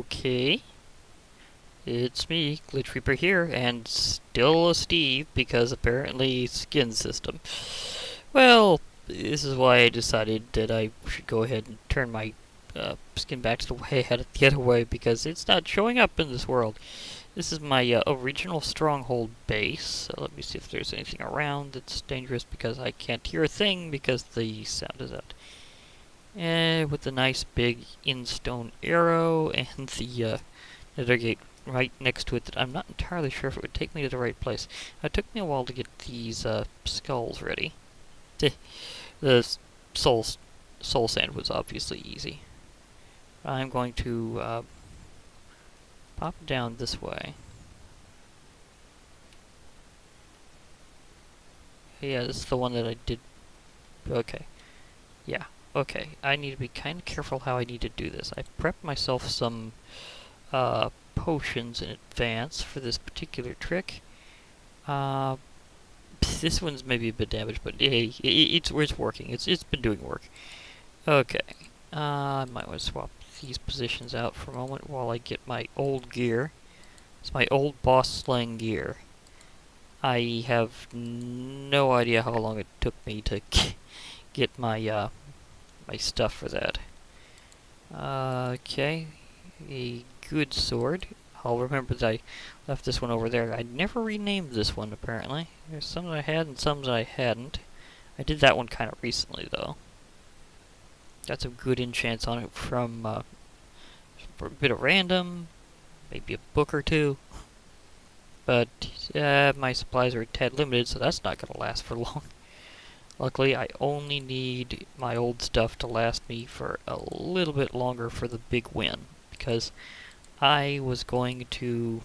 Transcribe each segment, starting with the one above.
Okay, it's me, Glitch Reaper here, and still a Steve, because apparently skin system. Well, this is why I decided that I should go ahead and turn my skin back to the way I had it the other way, because it's not showing up in this world. This is my original stronghold base, so let me see if there's anything around that's dangerous, because I can't hear a thing because the sound is out. And with the nice big in-stone arrow and the nether gate right next to it that I'm not entirely sure if it would take me to the right place. It took me a while to get these skulls ready. The soul sand was obviously easy. I'm going to pop down this way. Yeah, this is the one that I did. Okay. Yeah. Okay. I need to be kind of careful how I need to do this. I prepped myself some potions in advance for this particular trick. This one's maybe a bit damaged, but hey, it's working. It's been doing work. Okay. I might want to swap these positions out for a moment while I get my old gear. It's my old boss slaying gear. I have no idea how long it took me to get my my stuff for that. Okay. A good sword. I'll remember that I left this one over there. I never renamed this one, apparently. There's some that I had and some that I hadn't. I did that one kind of recently, though. Got some good enchants on it from for a bit of random, maybe a book or two. But my supplies are a tad limited, so that's not going to last for long. Luckily, I only need my old stuff to last me for a little bit longer for the big win, because I was going to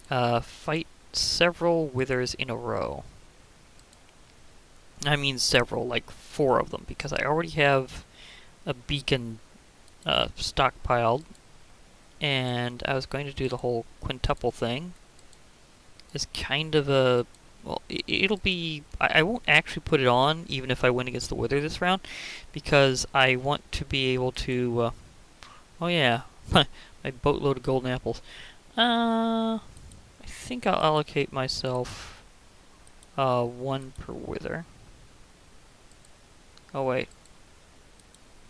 fight several withers in a row. I mean several, like 4 of them, because I already have a beacon stockpiled, and I was going to do the whole quintuple thing. It's kind of a... Well, it'll be... I won't actually put it on, even if I win against the wither this round, because I want to be able to... oh yeah, my boatload of golden apples. I think I'll allocate myself 1 per wither. Oh wait.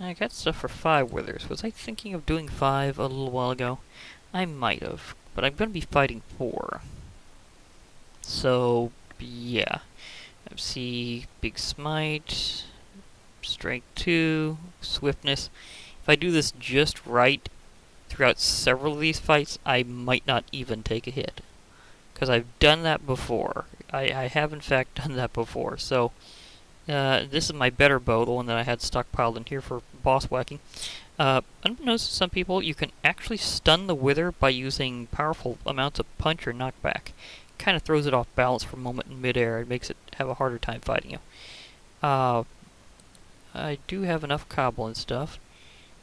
I got stuff for 5 withers. Was I thinking of doing 5 a little while ago? I might have, but I'm going to be fighting 4. So, yeah. MC, Big Smite, Strength 2, Swiftness. If I do this just right throughout several of these fights, I might not even take a hit. Because I've done that before. I have in fact done that before. So, this is my better bow, the one that I had stockpiled in here for boss whacking. Unbeknownst to some people, you can actually stun the wither by using powerful amounts of punch or knockback. Kind of throws it off balance for a moment in midair. It makes it have a harder time fighting you. I do have enough cobble and stuff,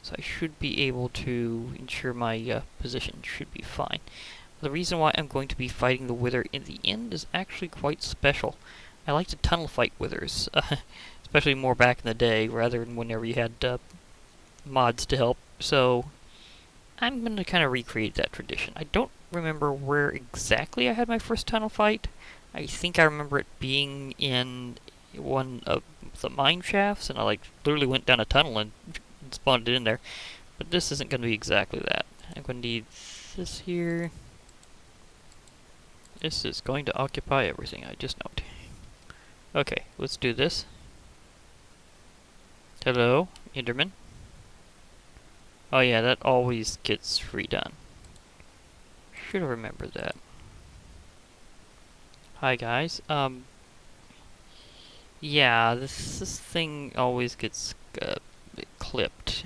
so I should be able to ensure my position should be fine. The reason why I'm going to be fighting the wither in the end is actually quite special. I like to tunnel fight withers, especially more back in the day, rather than whenever you had mods to help. So I'm going to kind of recreate that tradition. I don't remember where exactly I had my first tunnel fight. I think I remember it being in one of the mine shafts, and I literally went down a tunnel and spawned it in there. But this isn't going to be exactly that. I'm going to need this here. This is going to occupy everything, I just note. Okay, let's do this. Hello, Enderman. Oh yeah, that always gets redone. Should have remembered that. Hi guys. Yeah, this thing always gets clipped.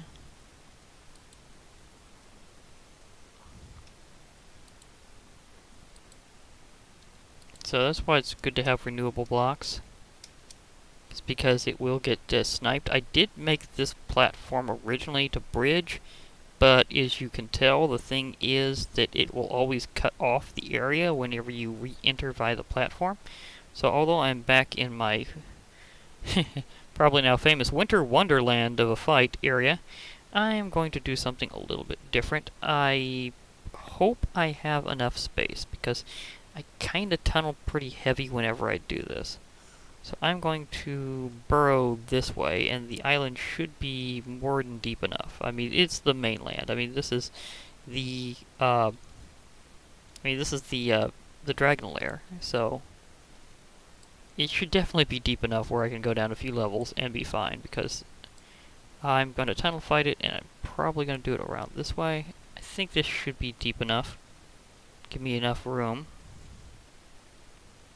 So that's why it's good to have renewable blocks. It's because it will get sniped. I did make this platform originally to bridge, but as you can tell, the thing is that it will always cut off the area whenever you re-enter via the platform. So although I'm back in my probably now famous Winter Wonderland of a fight area, I am going to do something a little bit different. I hope I have enough space, because I kind of tunnel pretty heavy whenever I do this. So I'm going to burrow this way, and the island should be more than deep enough. I mean, it's the mainland. I mean, this is the the dragon lair. So it should definitely be deep enough where I can go down a few levels and be fine, because I'm going to tunnel fight it, and I'm probably going to do it around this way. I think this should be deep enough. Give me enough room.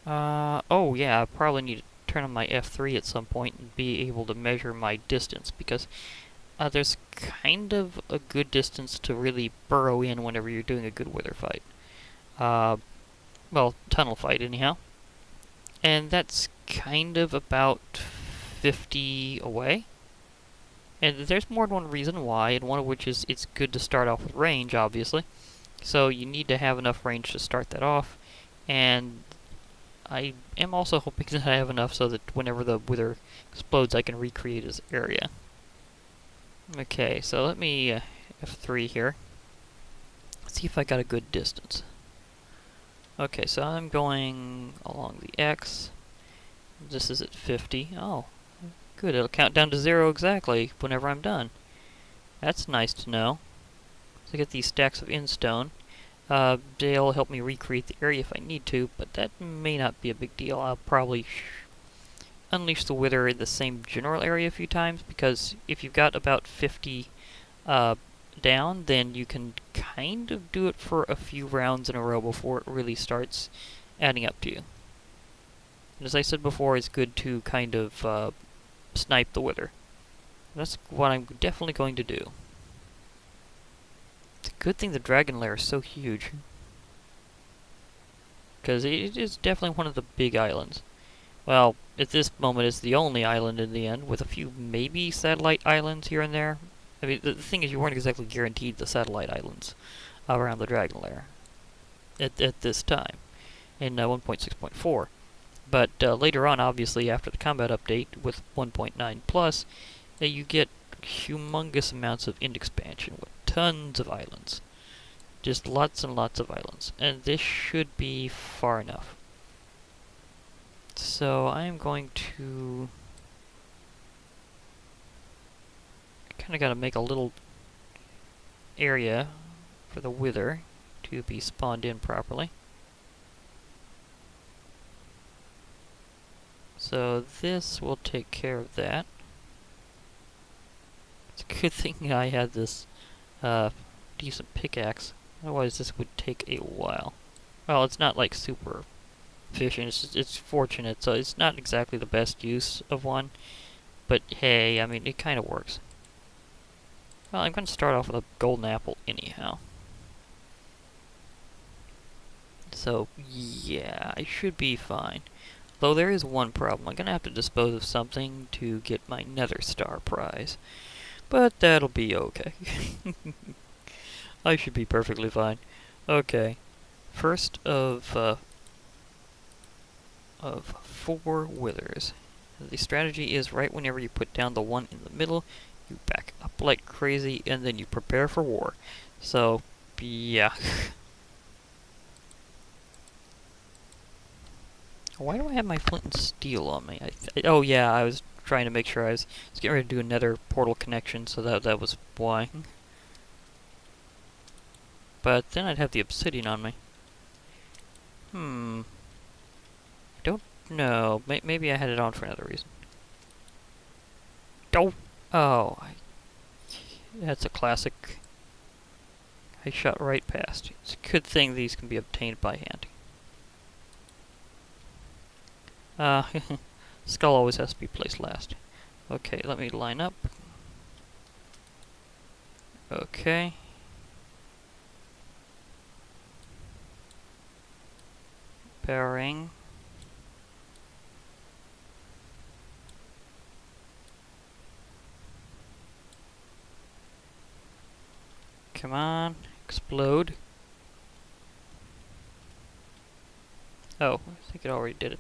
Oh yeah, I probably need to turn on my F3 at some point and be able to measure my distance, because there's kind of a good distance to really burrow in whenever you're doing a good wither fight. Well, tunnel fight anyhow. And that's kind of about 50 away. And there's more than one reason why, and one of which is it's good to start off with range, obviously. So you need to have enough range to start that off. And I am also hoping that I have enough so that whenever the wither explodes, I can recreate his area. Okay, so let me F3 here. See if I got a good distance. Okay, so I'm going along the X. This is at 50. Oh, good. It'll count down to 0 exactly whenever I'm done. That's nice to know. So I get these stacks of instone. They'll help me recreate the area if I need to, but that may not be a big deal. I'll probably unleash the wither in the same general area a few times, because if you've got about 50 down, then you can kind of do it for a few rounds in a row before it really starts adding up to you. And as I said before, it's good to kind of snipe the wither. That's what I'm definitely going to do. It's a good thing the dragon lair is so huge, because it is definitely one of the big islands. Well, at this moment it's the only island in the end, with a few maybe satellite islands here and there. I mean, the thing is, you weren't exactly guaranteed the satellite islands around the dragon lair at this time, in 1.6.4. But later on, obviously, after the combat update with 1.9 plus, you get humongous amounts of end expansion with tons of islands. Just lots and lots of islands. And this should be far enough. So I'm going to kind of got to make a little area for the wither to be spawned in properly. So this will take care of that. It's a good thing I had this decent pickaxe, otherwise this would take a while. Well, it's not like super efficient, it's fortunate, so it's not exactly the best use of one, but hey, I mean, it kind of works. Well, I'm going to start off with a golden apple anyhow. So, yeah, I should be fine. Though there is one problem. I'm going to have to dispose of something to get my nether star prize. But that'll be okay. I should be perfectly fine. Okay. First of 4 withers. The strategy is right whenever you put down the one in the middle, you back up like crazy, and then you prepare for war. So, yeah. Why do I have my flint and steel on me? Oh yeah, I was trying to make sure I was getting ready to do another portal connection, so that was why. But then I'd have the obsidian on me. I don't know. Maybe I had it on for another reason. Oh, that's a classic. I shot right past. It's a good thing these can be obtained by hand. Skull always has to be placed last. Okay, let me line up. Okay. Bearing. Come on, explode. Oh, I think it already did it.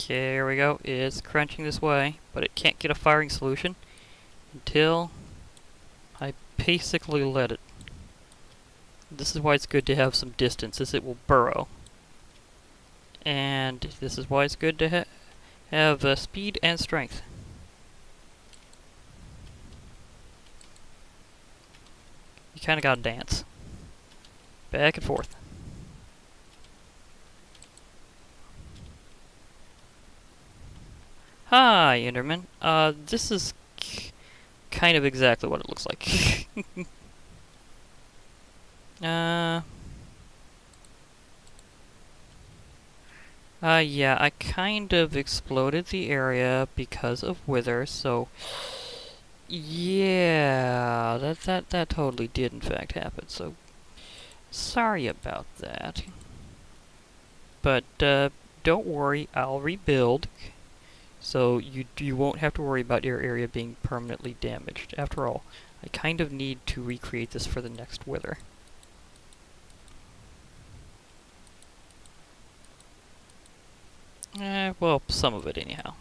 Okay, here we go. It's crunching this way, but it can't get a firing solution until I basically let it. This is why it's good to have some distance, as it will burrow. And this is why it's good to have speed and strength. You kind of gotta dance. Back and forth. Hi, Enderman. This is kind of exactly what it looks like. uh... yeah, I kind of exploded the area because of wither, so yeah, that totally did in fact happen. So sorry about that. But don't worry, I'll rebuild. So you won't have to worry about your area being permanently damaged. After all, I kind of need to recreate this for the next wither. Well, some of it anyhow.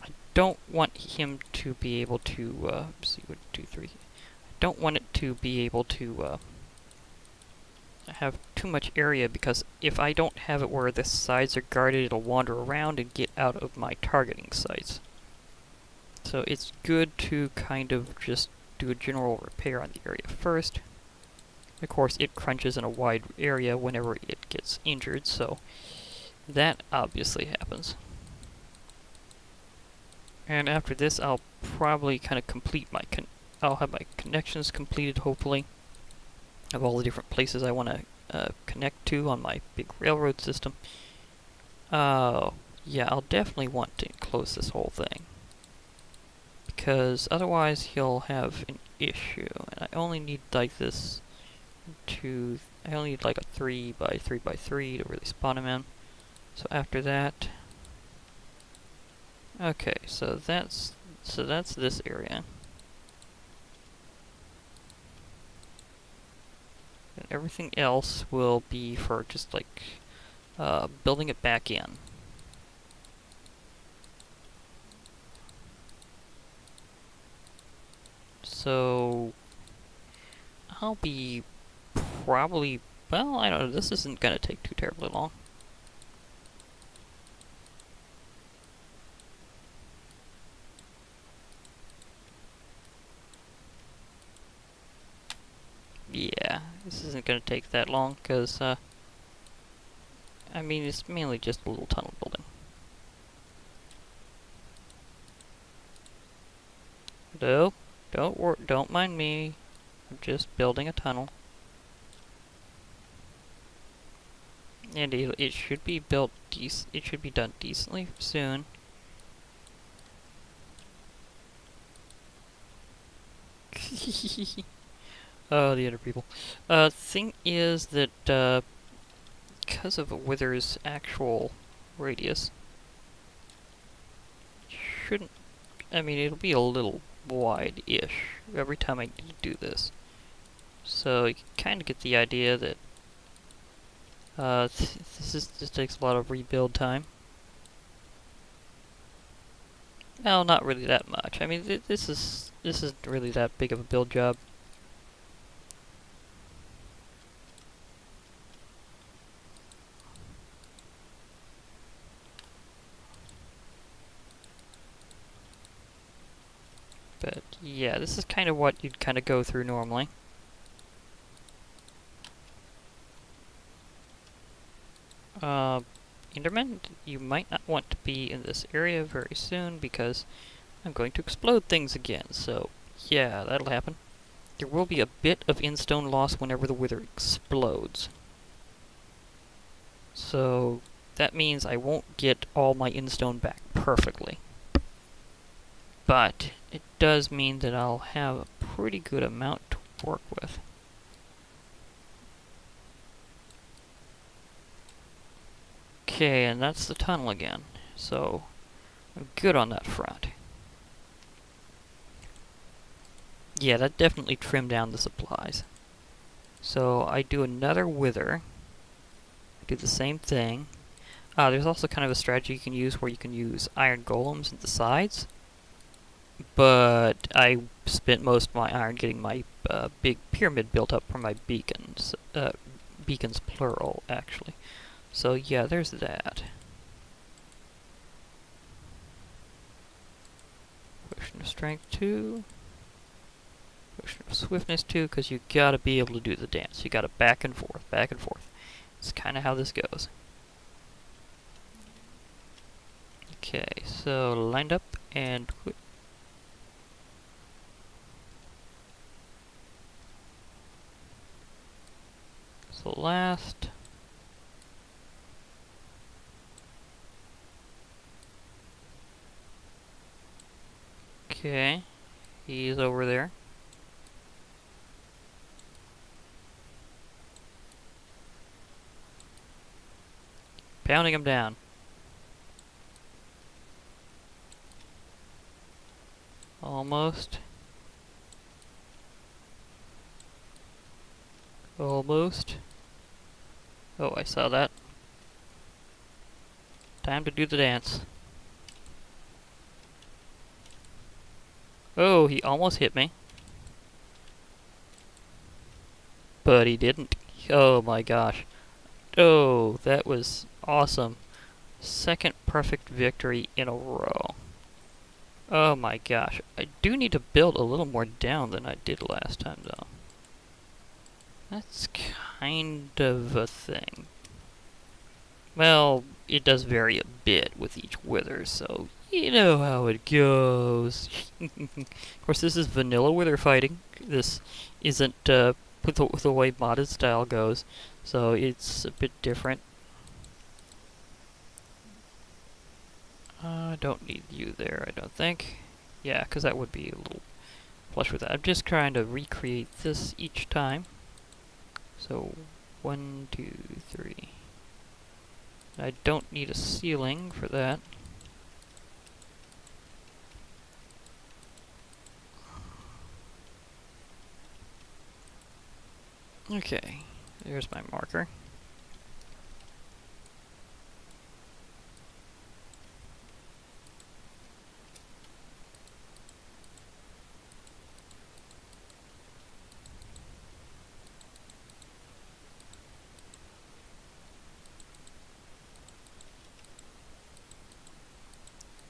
I don't want him to be able to, see, 1, 2, 3. I don't want it to be able to, have too much area, because if I don't have it where the sides are guarded, it'll wander around and get out of my targeting sites. So it's good to kind of just do a general repair on the area first. Of course, it crunches in a wide area whenever it gets injured, so that obviously happens. And after this, I'll probably kind of complete my I'll have my connections completed, hopefully, of all the different places I want to connect to on my big railroad system. Yeah, I'll definitely want to close this whole thing, because otherwise he'll have an issue, and I only need like this I only need like a 3 by 3 by 3 to really spawn him in. So after that, okay, so that's this area. And everything else will be for just like building it back in. So I'll be probably, well, I don't know, this isn't gonna take too terribly long. Yeah, this isn't gonna take that long, because, I mean, it's mainly just a little tunnel building. No, don't mind me. I'm just building a tunnel. And it should be built it should be done decently soon. Oh, the other people. Thing is that, because of a wither's actual radius, shouldn't, I mean, it'll be a little wide-ish every time I need to do this. So you can kind of get the idea that this takes a lot of rebuild time. Well, not really that much. I mean, this isn't really that big of a build job. But yeah, this is kind of what you'd kind of go through normally. Enderman, you might not want to be in this area very soon, because I'm going to explode things again, so yeah, that'll happen. There will be a bit of in-stone loss whenever the wither explodes. So that means I won't get all my in-stone back perfectly. But it does mean that I'll have a pretty good amount to work with. Okay, and that's the tunnel again. So I'm good on that front. Yeah, that definitely trimmed down the supplies. So I do another wither. I do the same thing. There's also kind of a strategy you can use where you can use iron golems at the sides, but I spent most of my iron getting my big pyramid built up for my beacons. Beacons plural, actually. So yeah, there's that. Potion of strength 2. Potion of swiftness 2, because you gotta be able to do the dance. You gotta back and forth, back and forth. It's kind of how this goes. Okay, so lined up and so last. Okay, he's over there. Pounding him down. Almost. Almost. Oh, I saw that. Time to do the dance. Oh, he almost hit me. But he didn't. Oh my gosh. Oh, that was awesome. Second perfect victory in a row. Oh my gosh. I do need to build a little more down than I did last time, though. That's kind of a thing. Well, it does vary a bit with each wither, so you know how it goes. Of course, this is vanilla wither fighting. This isn't with the way modded style goes, so it's a bit different. I don't need you there, I don't think. Yeah, because that would be a little flush with that. I'm just trying to recreate this each time. So, 1, 2, 3. I don't need a ceiling for that. Okay, there's my marker.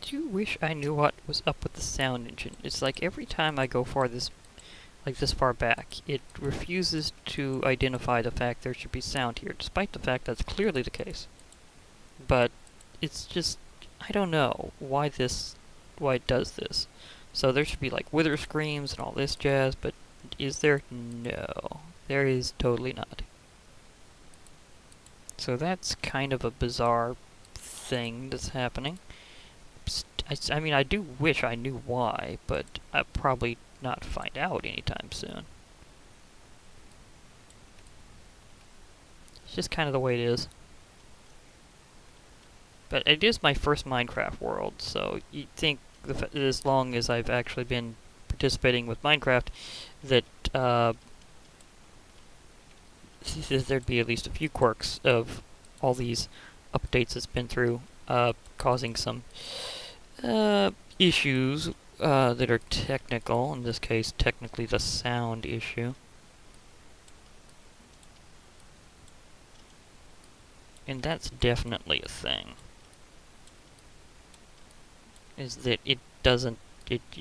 I do wish I knew what was up with the sound engine. It's like every time I go this far back, it refuses to identify the fact there should be sound here, despite the fact that's clearly the case. But it's just, I don't know why it does this. So there should be like wither screams and all this jazz, but is there? No. There is totally not. So that's kind of a bizarre thing that's happening. I mean, I do wish I knew why, but I'll probably not find out anytime soon. It's just kind of the way it is. But it is my first Minecraft world, so you'd think as long as I've actually been participating with Minecraft, that there'd be at least a few quirks of all these updates it's been through, causing some issues that are technical, in this case technically the sound issue. And that's definitely a thing. Is that it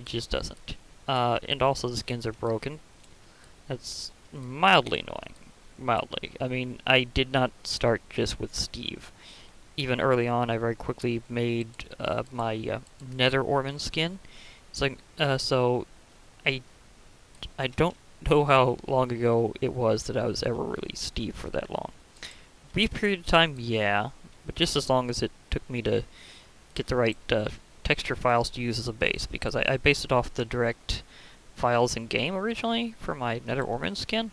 just doesn't. And also the skins are broken. That's mildly annoying. Mildly. I mean, I did not start just with Steve. Even early on, I very quickly made my Nether Orman skin. It's like, so I don't know how long ago it was that I was ever really Steve for that long. Brief period of time, yeah, but just as long as it took me to get the right texture files to use as a base, because I based it off the direct files in game originally for my Nether Orman skin.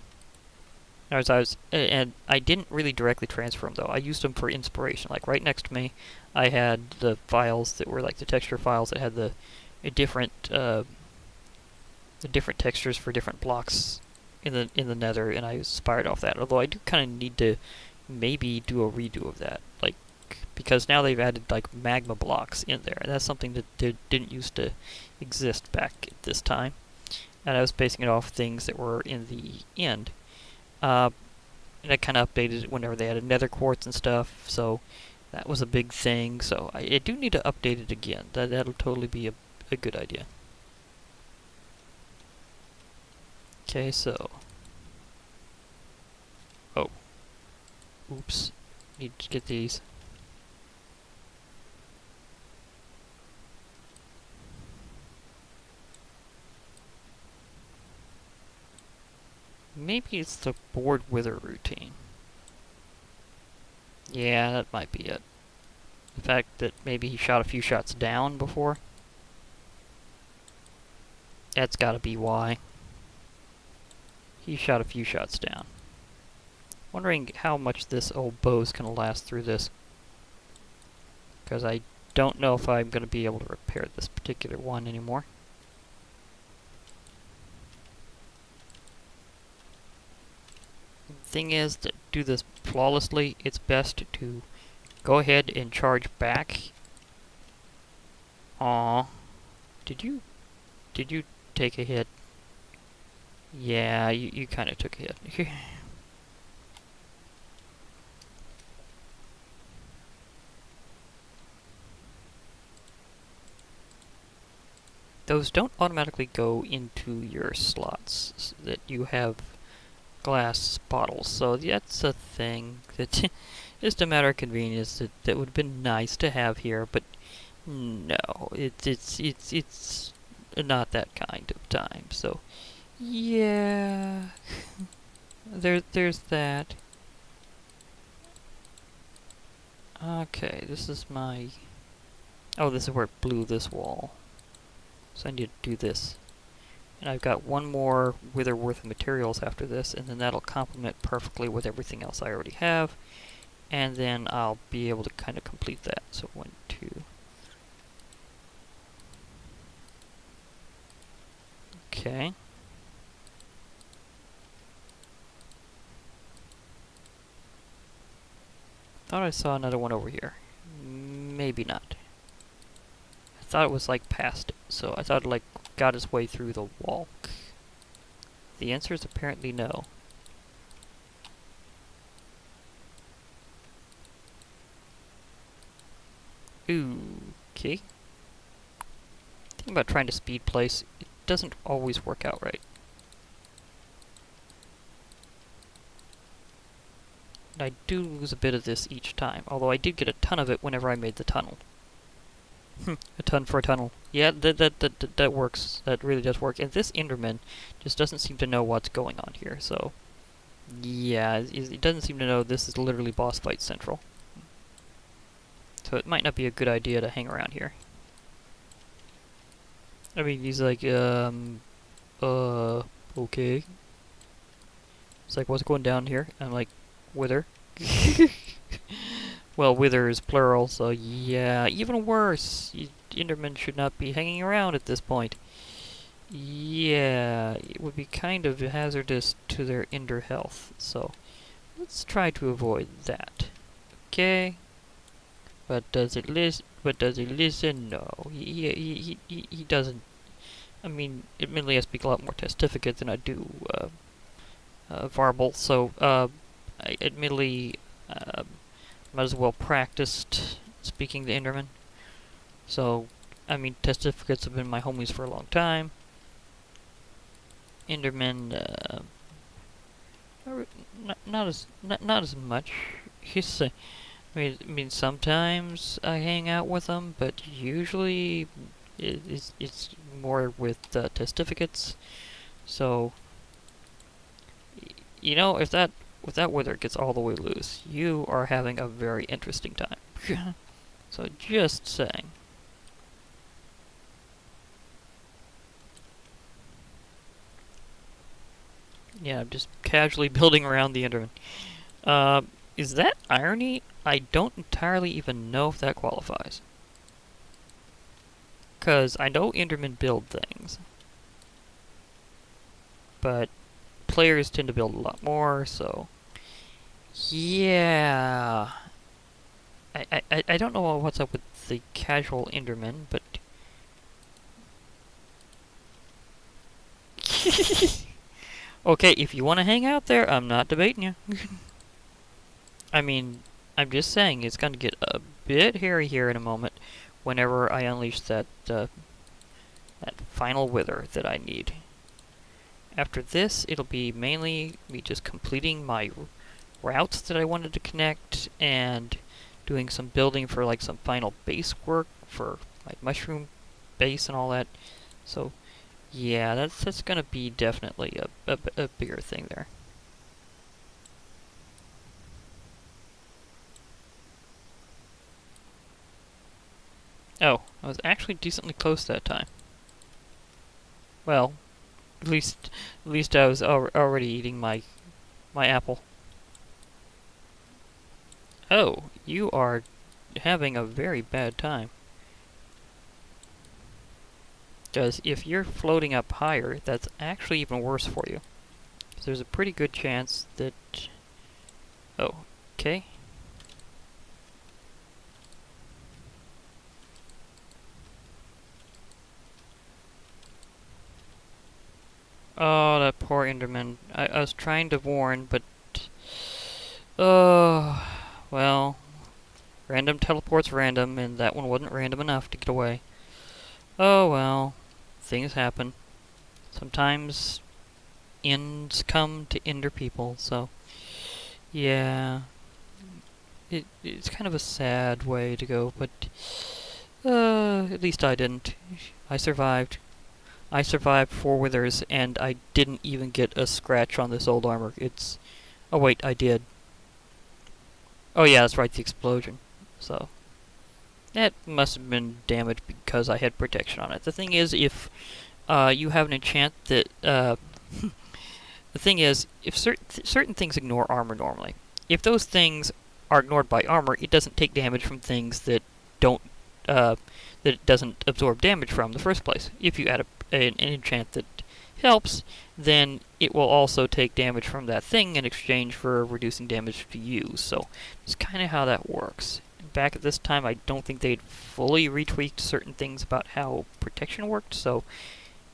And I didn't really directly transfer them though. I used them for inspiration. Like right next to me, I had the files that were like the texture files that had the different textures for different blocks in the Nether, and I inspired off that. Although I do kind of need to maybe do a redo of that, like because now they've added like magma blocks in there. And that's something that didn't used to exist back at this time. And I was basing it off things that were in the end. And I kind of updated it whenever they added nether quartz and stuff, so that was a big thing. So I do need to update it again. That'll totally be a good idea. Okay, so... Oh. Oops. Need to get these. Maybe it's the board wither routine. Yeah, that might be it. The fact that maybe he shot a few shots down before. That's gotta be why. He shot a few shots down. Wondering how much this old bow's gonna last through this. Because I don't know if I'm gonna be able to repair this particular one anymore. The thing is, to do this flawlessly, it's best to go ahead and charge back. Aw. Did you take a hit? Yeah, you kinda took a hit. Those don't automatically go into your slots that you have glass bottles, so that's a thing that just a matter of convenience that would have been nice to have here, but no, it's not that kind of time. So yeah, there's that. Okay, this is my... Oh, this is where it blew this wall. So I need to do this. And I've got one more wither worth of materials after this, and then that'll complement perfectly with everything else I already have. And then I'll be able to kind of complete that. So 1, 2. Okay. Thought I saw another one over here. Maybe not. I thought it was like past it, so I thought it like got its way through the wall. The answer is apparently no. Okay. Thing about trying to speed place, it doesn't always work out right. And I do lose a bit of this each time, although I did get a ton of it whenever I made the tunnel. A ton for a tunnel. Yeah, that works. That really does work. And this Enderman just doesn't seem to know what's going on here, so... Yeah, it doesn't seem to know this is literally boss fight central. So it might not be a good idea to hang around here. I mean, he's like, okay. It's like, what's going down here? I'm like, wither. Well, wither is plural, so yeah, even worse. Endermen should not be hanging around at this point. Yeah, it would be kind of hazardous to their ender health, so let's try to avoid that. Okay. But does it listen? But does he listen? No, he doesn't. I mean, admittedly, I speak a lot more testificate than I do varble, so I admittedly might as well practiced speaking to Enderman. So, I mean, testificates have been my homies for a long time. Enderman, not as much. He's I mean, sometimes I hang out with them, but usually it's more with testificates. So, you know, if that wither gets all the way loose, you are having a very interesting time. So, just saying. Yeah, I'm just casually building around the Enderman. Is that irony? I don't entirely even know if that qualifies. Because I know Endermen build things. But players tend to build a lot more, so... Yeah... I don't know what's up with the casual Enderman, but... Okay, if you want to hang out there, I'm not debating you. I mean, I'm just saying it's going to get a bit hairy here in a moment whenever I unleash that final wither that I need. After this, it'll be mainly me just completing my routes that I wanted to connect and doing some building for like some final base work for my mushroom base and all that. So yeah, that's gonna be definitely a bigger thing there. Oh, I was actually decently close that time. Well, at least I was already eating my apple. Oh, you are having a very bad time. Because if you're floating up higher, that's actually even worse for you. So there's a pretty good chance that... Oh, okay. Oh, that poor Enderman. I was trying to warn, but... Oh, well... Random teleports random, and that one wasn't random enough to get away. Oh well. Things happen. Sometimes ends come to ender people, so... Yeah... It's kind of a sad way to go, but... At least I didn't. I survived. I survived 4 withers, and I didn't even get a scratch on this old armor. It's... Oh wait, I did. Oh yeah, that's right, the explosion. So... That must have been damaged because I had protection on it. The thing is, if you have an enchant that... the thing is, if certain things ignore armor normally. If those things are ignored by armor, it doesn't take damage from things that don't... that it doesn't absorb damage from in the first place. If you add an enchant that helps, then it will also take damage from that thing in exchange for reducing damage to you. So it's kind of how that works. Back at this time, I don't think they'd fully retweaked certain things about how protection worked, so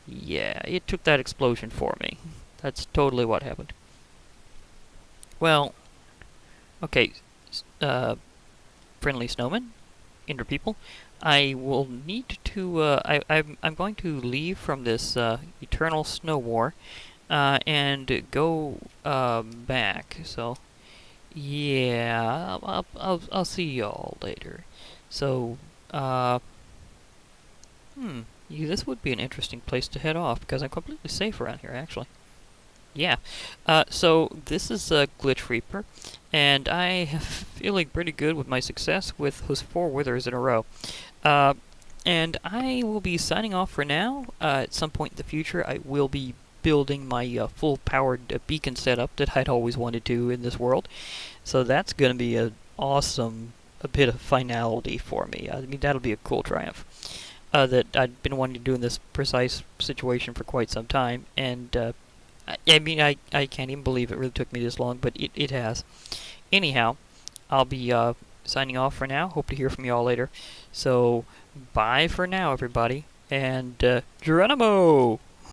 yeah, it took that explosion for me. That's totally what happened. Well, okay, friendly snowmen, ender people, I will need to, I'm going to leave from this eternal snow war and go back, so... Yeah, I'll see y'all later. So, yeah, this would be an interesting place to head off, because I'm completely safe around here, actually. Yeah, so this is Glitch Reaper, and I am feeling pretty good with my success with those 4 withers in a row. And I will be signing off for now. At some point in the future, I will be building my full-powered beacon setup that I'd always wanted to in this world. So that's going to be an awesome bit of finality for me. I mean, that'll be a cool triumph. That I'd been wanting to do in this precise situation for quite some time, and I mean, I can't even believe it really took me this long, but it has. Anyhow, I'll be signing off for now. Hope to hear from you all later. So, bye for now, everybody, and Geronimo!